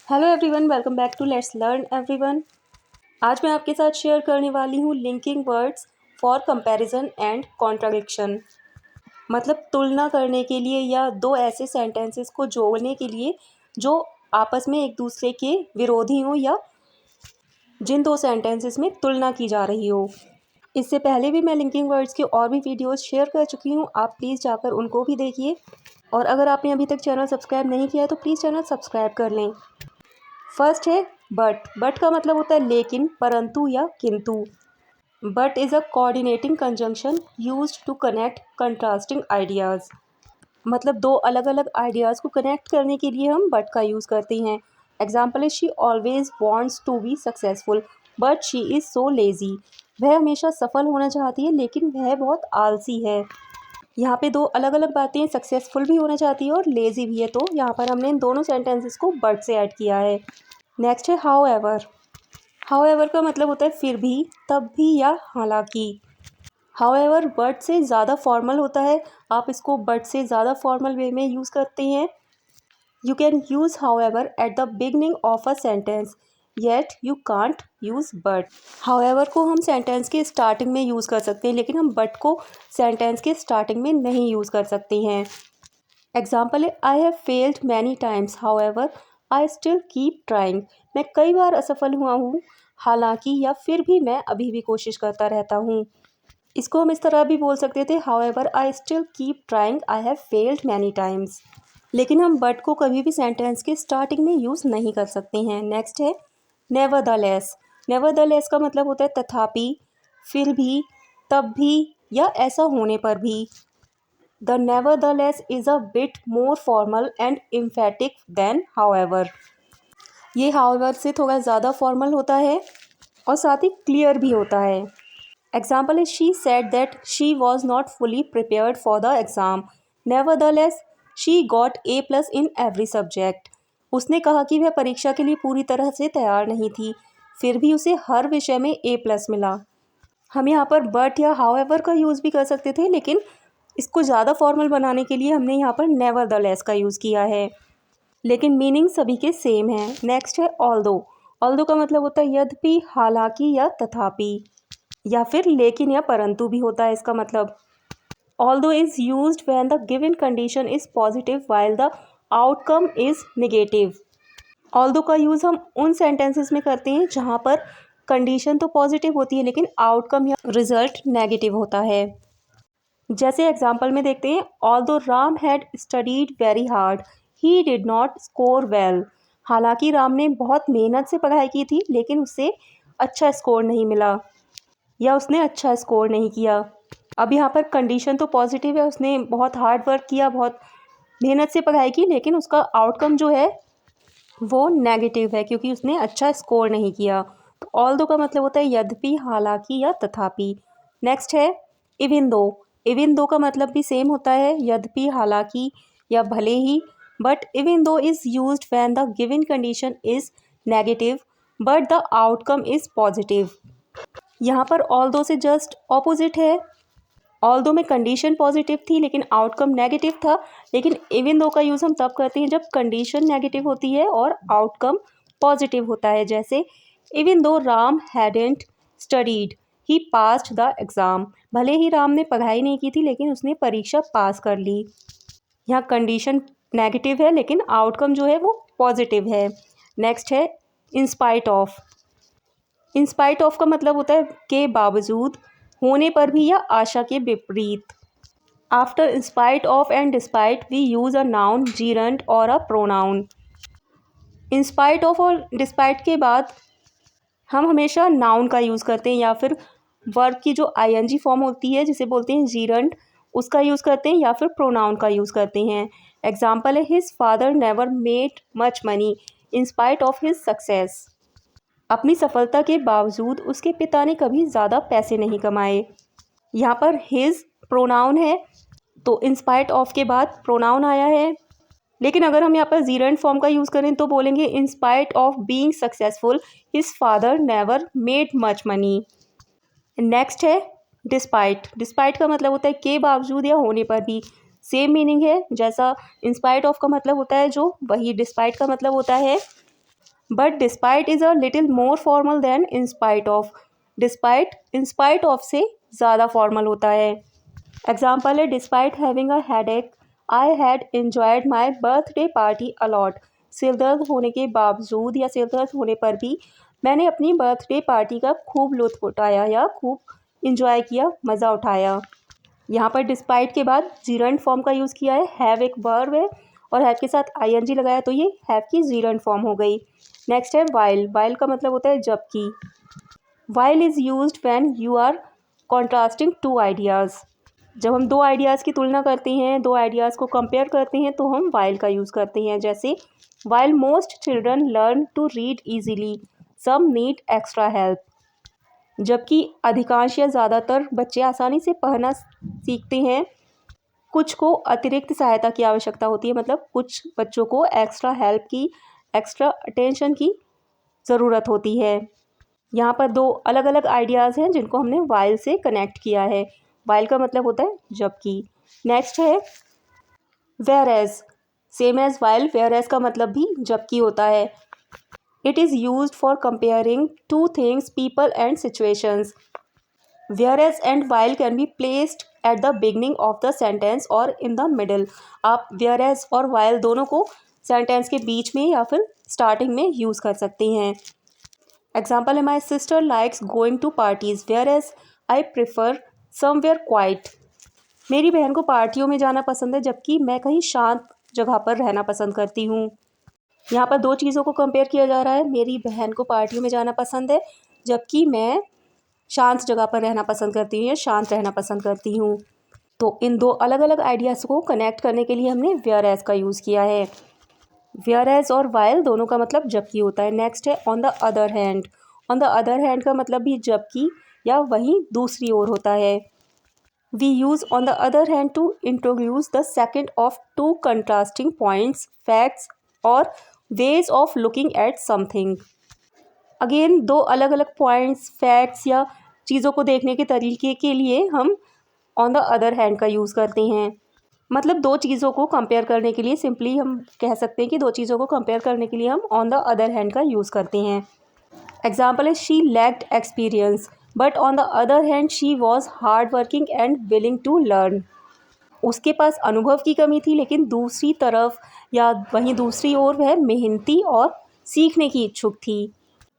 Hello everyone, welcome back to let's learn everyone. आज मैं आपके साथ शेयर करने वाली हूँ linking words for comparison and contradiction. मतलब तुलना करने के लिए या दो ऐसे सेंटेंसेस को जोड़ने के लिए जो आपस में एक दूसरे के विरोधी हों या जिन दो सेंटेंसेस में तुलना की जा रही हो। इससे पहले भी मैं लिंकिंग वर्ड्स के और भी वीडियोस शेयर कर चुकी हूँ, आप प्लीज़ जाकर उनको भी देखिए। और अगर आपने अभी तक चैनल सब्सक्राइब नहीं किया है तो प्लीज़ चैनल सब्सक्राइब कर लें। फर्स्ट है बट का मतलब होता है लेकिन, परंतु या किंतु। But is a coordinating conjunction used to connect contrasting ideas. मतलब दो अलग अलग आइडियाज़ को कनेक्ट करने के लिए हम बट का यूज़ करते हैं। एग्जाम्पल है she always wants to be successful but she is so lazy. वह हमेशा सफल होना चाहती है लेकिन वह बहुत आलसी है। यहाँ पे दो अलग अलग बातें, सक्सेसफुल भी होना चाहती है और लेज़ी भी है, तो यहाँ पर हमने इन दोनों सेंटेंसेस को बट से ऐड किया है। नेक्स्ट है हाउएवर। हाउएवर का मतलब होता है फिर भी, तब भी या हालांकि। हाउएवर बट से ज़्यादा फॉर्मल होता है, आप इसको बट से ज़्यादा फॉर्मल वे में यूज़ करते हैं। You can use however at the beginning of a sentence yet you can't use but. However को हम सेंटेंस के स्टार्टिंग में यूज़ कर सकते हैं लेकिन हम बट को सेंटेंस के स्टार्टिंग में नहीं यूज़ कर सकते हैं। एग्जाम्पल है I have failed many times however I still keep trying. मैं कई बार असफल हुआ हूँ, हालांकि या फिर भी मैं अभी भी कोशिश करता रहता हूँ। इसको हम इस तरह भी बोल सकते थे, however I still keep trying I have failed many times. लेकिन हम बट को कभी भी सेंटेंस के स्टार्टिंग में यूज़ नहीं कर सकते हैं। नेक्स्ट है नेवरदलेस। नेवरदलेस का मतलब होता है तथापि, फिर भी, तब भी या ऐसा होने पर भी। The nevertheless is a bit more formal and emphatic than however। ये however से थोड़ा ज़्यादा फॉर्मल होता है और साथ ही क्लियर भी होता है। एग्जाम्पल है she said that she was not fully prepared for the exam nevertheless she got A+ in every subject. उसने कहा कि वह परीक्षा के लिए पूरी तरह से तैयार नहीं थी, फिर भी उसे हर विषय में A+ मिला। हम यहाँ पर बट या हाउएवर का यूज़ भी कर सकते थे, लेकिन इसको ज़्यादा फॉर्मल बनाने के लिए हमने यहाँ पर नेवरदलेस का यूज़ किया है, लेकिन मीनिंग सभी के सेम है। नेक्स्ट है ऑल्दो। ऑल्दो का मतलब होता है यद्यपि, हालांकि या तथापि, या फिर लेकिन या परंतु भी होता है इसका मतलब। Although is used when the given condition is positive while the outcome is negative. Although का यूज़ हम उन सेंटेंसेस में करते हैं जहाँ पर कंडीशन तो पॉजिटिव होती है लेकिन आउटकम या रिजल्ट नेगेटिव होता है। जैसे एग्जाम्पल में देखते हैं, although Ram had studied very hard he did not score well. हालांकि राम ने बहुत मेहनत से पढ़ाई की थी लेकिन उसे अच्छा स्कोर नहीं मिला या उसने अच्छा स्कोर नहीं किया। अब यहाँ पर कंडीशन तो पॉजिटिव है, उसने बहुत हार्ड वर्क किया, बहुत मेहनत से पढ़ाई की, लेकिन उसका आउटकम जो है वो नेगेटिव है क्योंकि उसने अच्छा स्कोर नहीं किया। तो ऑल्दो का मतलब होता है यद्यपि, हालांकि या तथापि। नेक्स्ट है इवन दो। इवन दो का मतलब भी सेम होता है, यद्यपि, हालांकि या भले ही। But even though is used when the given condition is negative but the outcome is positive. यहाँ पर ऑल्दो से जस्ट ऑपोजिट है। ऑल्दो में कंडीशन पॉजिटिव थी लेकिन आउटकम नेगेटिव था, लेकिन इवन दो का यूज़ हम तब करते हैं जब कंडीशन नेगेटिव होती है और आउटकम पॉजिटिव होता है। जैसे even though Ram hadn't studied he passed the exam. भले ही राम ने पढ़ाई नहीं की थी लेकिन उसने परीक्षा पास कर ली। यहाँ कंडीशन नेगेटिव है लेकिन आउटकम जो है वो पॉजिटिव है। नेक्स्ट है इंस्पाइट ऑफ। इंस्पाइट ऑफ का मतलब होता है के बावजूद, होने पर भी या आशा के विपरीत। After in spite of and despite we use a noun, gerund और अ प्रोनाउन। इंस्पाइट ऑफ और डिस्पाइट के बाद हम हमेशा नाउन का यूज़ करते हैं या फिर वर्ब की जो आईएनजी फॉर्म होती है जिसे बोलते हैं जीरंड, उसका यूज़ करते हैं या फिर प्रोनाउन का यूज़ करते हैं। एग्जाम्पल है his father never made much money in spite of his success. अपनी सफलता के बावजूद उसके पिता ने कभी ज़्यादा पैसे नहीं कमाए। यहाँ पर हिज प्रोनाउन है तो इंस्पाइट ऑफ के बाद प्रोनाउन आया है, लेकिन अगर हम यहाँ पर जीरंड फॉर्म का यूज़ करें तो बोलेंगे in spite of being successful his father never made much money. Next है डिस्पाइट। डिस्पाइट का मतलब होता है के बावजूद या होने पर भी, सेम मीनिंग है जैसा इंस्पाइट ऑफ का मतलब होता है जो, वही डिस्पाइट का मतलब होता है but despite is a little more formal than in spite of. Despite in spite of से ज़्यादा फॉर्मल होता है। एग्जाम्पल है, despite having a headache I had enjoyed my birthday party a lot. सिर दर्द होने के बावजूद या सिर दर्द होने पर भी मैंने अपनी बर्थडे पार्टी का खूब लुत्फ उठाया या खूब इंजॉय किया, मज़ा उठाया। यहाँ पर डिस्पाइट के बाद जीरंड फॉर्म का यूज़ किया है। हैव एक वर्ब है और हैव के साथ आईएनजी लगाया तो ये हैव की जीरंड फॉर्म हो गई। नेक्स्ट है वाइल। वाइल का मतलब होता है जबकि। While is used when you are contrasting two ideas. जब हम दो आइडियाज़ की तुलना करते हैं, दो आइडियाज़ को कंपेयर करते हैं तो हम वाइल का यूज़ करते हैं। जैसे while most children learn to read easily some need extra help. जबकि अधिकांश या ज़्यादातर बच्चे आसानी से पढ़ना सीखते हैं, कुछ को अतिरिक्त सहायता की आवश्यकता होती है। मतलब कुछ बच्चों को एक्स्ट्रा हेल्प की, एक्स्ट्रा अटेंशन की ज़रूरत होती है। यहाँ पर दो अलग अलग आइडियाज़ हैं जिनको हमने वाइल से कनेक्ट किया है। वाइल का मतलब होता है जबकि। नेक्स्ट है whereas. Same as while, whereas का मतलब भी जबकि होता है। It is used for comparing two things, people and situations. Whereas and while can be placed at the beginning of the sentence or in the middle। आप whereas और while दोनों को सेंटेंस के बीच में या फिर स्टार्टिंग में यूज़ कर सकती हैं। एग्जाम्पल है, my sister likes going to parties whereas I prefer somewhere quiet. मेरी बहन को पार्टियों में जाना पसंद है जबकि मैं कहीं शांत जगह पर रहना पसंद करती हूँ। यहाँ पर दो चीज़ों को कंपेयर किया जा रहा है। मेरी बहन को पार्टियों में जाना पसंद है जबकि मैं शांत जगह पर रहना पसंद करती हूँ या शांत रहना पसंद करती हूँ। तो इन दो अलग अलग आइडियाज़ को कनेक्ट करने के लिए हमने वेयर एज का यूज़ किया है। वेयर एज और वाइल दोनों का मतलब जबकि होता है। नेक्स्ट है on the other hand. On the other hand का मतलब भी जबकि या वहीं दूसरी ओर होता है। We use on the other hand to introduce the second of two contrasting points, facts और ways of looking at something. Again दो अलग अलग पॉइंट्स, फैक्ट्स या चीज़ों को देखने के तरीके के लिए हम ऑन द अदर हैंड का यूज़ करते हैं। मतलब दो चीज़ों को कंपेयर करने के लिए सिंपली हम कह सकते हैं कि दो चीज़ों को कंपेयर करने के लिए हम ऑन द अदर हैंड का यूज़ करते हैं। एग्जाम्पल है, she lacked experience but on the other hand she was hard working and willing to learn. उसके पास अनुभव की कमी थी लेकिन दूसरी तरफ या वहीं दूसरी ओर वह मेहनती और सीखने की इच्छुक थी।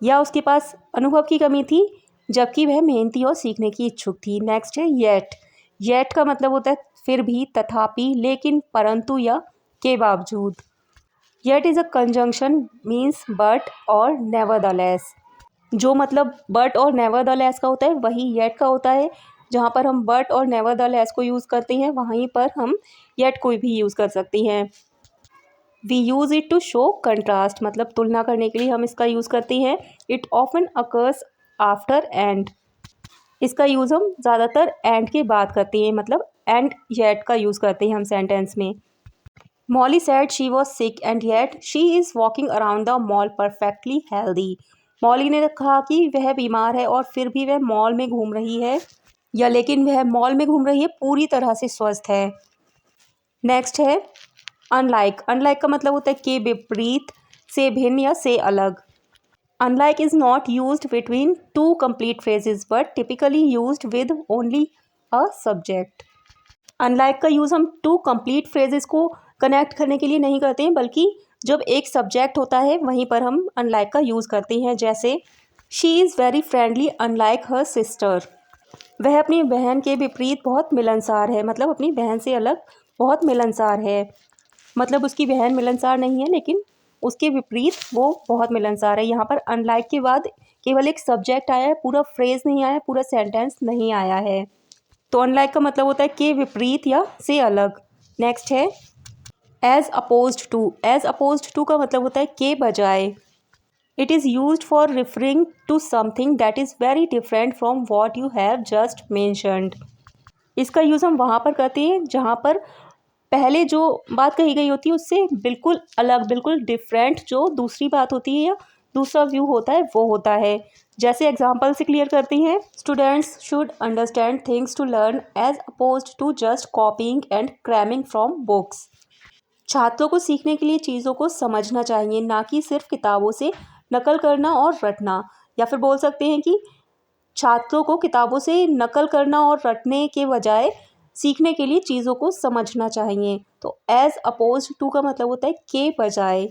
या उसके पास अनुभव की कमी थी जबकि वह मेहनती और सीखने की इच्छुक थी। नेक्स्ट है येट। येट का मतलब होता है फिर भी, तथापि, लेकिन, परंतु या के बावजूद। Yet is a conjunction means but और नेवरदलेस। जो मतलब बट और नेवरदलेस का होता है वही येट का होता है। जहाँ पर हम बट और नेवरदलेस को यूज़ करते हैं वहीं पर हम येट को भी यूज़ कर सकते हैं। We use it to show contrast, मतलब तुलना करने के लिए हम इसका यूज़ करते हैं। It often occurs after and. इसका यूज़ हम ज़्यादातर एंड के बाद करते हैं, मतलब एंड येट का यूज़ करते हैं हम सेंटेंस में। Molly sad she was sick and yet she is walking around the mall perfectly healthy. Molly ने कहा कि वह बीमार है और फिर भी वह मॉल में घूम रही है, या लेकिन वह मॉल में घूम रही है पूरी तरह से स्वस्थ है। नेक्स्ट है अनलाइक। अनलाइक का मतलब होता है के विपरीत, से भिन्न या से अलग। Unlike is not used between two complete phrases but typically used with only a subject. Unlike का यूज़ हम टू कंप्लीट फ्रेजेस को कनेक्ट करने के लिए नहीं करते हैं, बल्कि जब एक सब्जेक्ट होता है वहीं पर हम अनलाइक का यूज़ करते हैं। जैसे she is very friendly unlike her sister. वह अपनी बहन के विपरीत बहुत मिलनसार है, मतलब अपनी बहन से अलग बहुत मिलनसार है। मतलब उसकी बहन मिलनसार नहीं है लेकिन उसके विपरीत वो बहुत मिलनसार है। यहाँ पर अनलाइक के बाद केवल एक सब्जेक्ट आया है, पूरा फ्रेज नहीं आया है, पूरा सेंटेंस नहीं आया है। तो अनलाइक का मतलब होता है के विपरीत या से अलग। नेक्स्ट है as opposed to. As opposed to का मतलब होता है के बजाय। It is used for referring to something that is very different from what you have just mentioned. इसका यूज़ हम वहाँ पर करते हैं जहाँ पर पहले जो बात कही गई होती है उससे बिल्कुल अलग, बिल्कुल डिफरेंट जो दूसरी बात होती है या दूसरा व्यू होता है वो होता है। जैसे एग्जांपल से क्लियर करते हैं, students should understand things to learn as opposed to just copying and cramming from books. छात्रों को सीखने के लिए चीज़ों को समझना चाहिए, ना कि सिर्फ किताबों से नकल करना और रटना, या फिर बोल सकते हैं कि छात्रों को किताबों से नकल करना और रटने के बजाय सीखने के लिए चीज़ों को समझना चाहिए। तो एज अपोज टू का मतलब होता है के बजाय।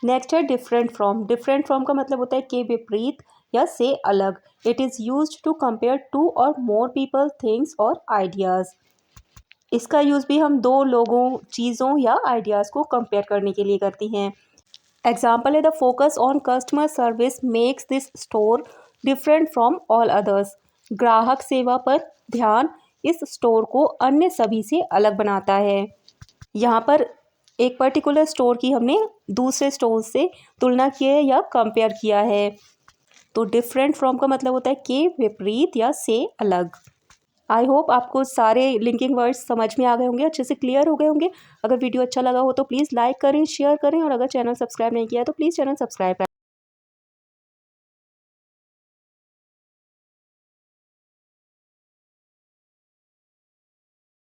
नेक्स्ट है डिफरेंट फ्रॉम। डिफरेंट फ्रॉम का मतलब होता है के विपरीत या से अलग। It is used to compare two और मोर पीपल, थिंग्स और आइडियाज़। इसका यूज़ भी हम दो लोगों, चीज़ों या आइडियाज़ को कंपेयर करने के लिए करती हैं। एग्जाम्पल है the focus on customer service makes this store different from all others. ग्राहक सेवा पर ध्यान इस स्टोर को अन्य सभी से अलग बनाता है। यहाँ पर एक पर्टिकुलर स्टोर की हमने दूसरे स्टोर से तुलना की है या कंपेयर किया है। तो डिफरेंट फ्रॉम का मतलब होता है के विपरीत या से अलग। आई होप आपको सारे लिंकिंग वर्ड्स समझ में आ गए होंगे, अच्छे से क्लियर हो गए होंगे। अगर वीडियो अच्छा लगा हो तो प्लीज़ लाइक करें, शेयर करें, और अगर चैनल सब्सक्राइब नहीं किया है तो प्लीज़ चैनल सब्सक्राइब करें।